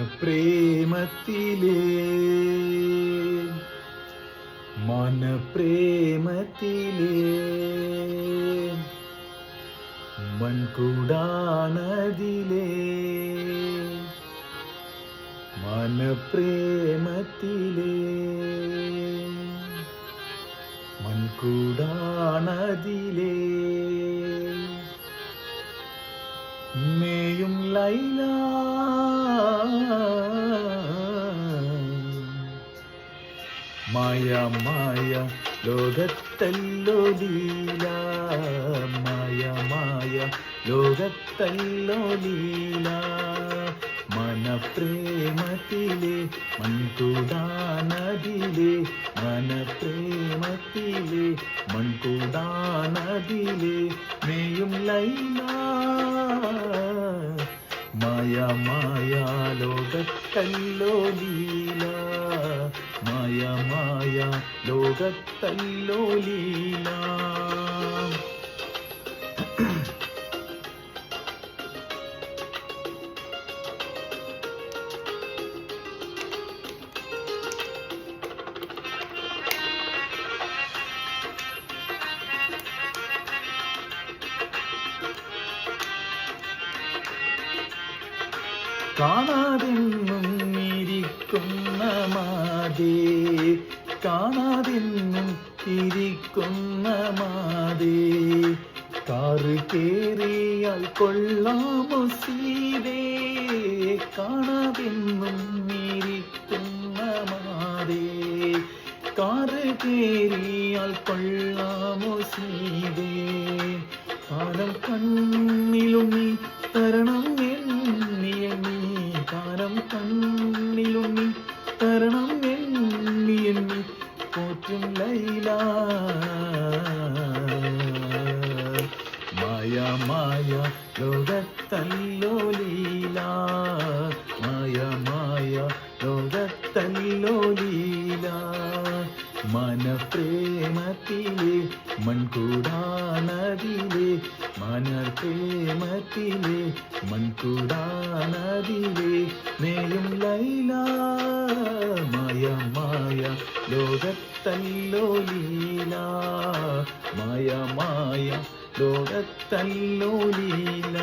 മനപ്രേമത്തിലേ മൺകുടാനദിലേ മനപ്രേമത്തിലേ മൺകുടാനദിലേ മേയും ലൈല മായ മായ ലോകത്തല്ലോ ലീല മായ മായ ലോകത്തല്ലോ ലീല മനപ്രേമത്തിലെ മൺകുടാനദിലെ മനപ്രേമത്തിലെ മൺകുടാനദിലെ മേയും ലൈല മായ മായ ലോകത്തല്ലോ ലീല മായ മായ ലോകത്തല്ലോ ലീല. കാണാതെന്നും ഇരിക്കുന്ന മാതേ കാണാതെന്നും ഇരിക്കുന്ന മാതേ കാറ് കേറിയാൽ കൊള്ളാമോ സീതേ കാണാതെന്നും ഇരിക്കുന്ന മാതേ കാറ് കേറിയാൽ കൊള്ളാമോ സീതേ കാലം കണ്ണിലുണ്ണി തരണം എണ്ണി കാലം കണ്ണിലുണ്ണി തരണം എണ്ണി പോറ്റും ലൈല മായ മായ ലോകത്തല്ലോ ലീല മായ മായ ലോകത്തല്ലോ ലീല മനപ്രേമത്തിലെ മൺകുടാനദിലെ മനപ്രേമത്തിലെ മൺകുടാനദിലെ മേയും ലൈല മായ മായ ലോകത്തല്ലോ ലീല മായ മായ ലോകത്തല്ലോ ലീല.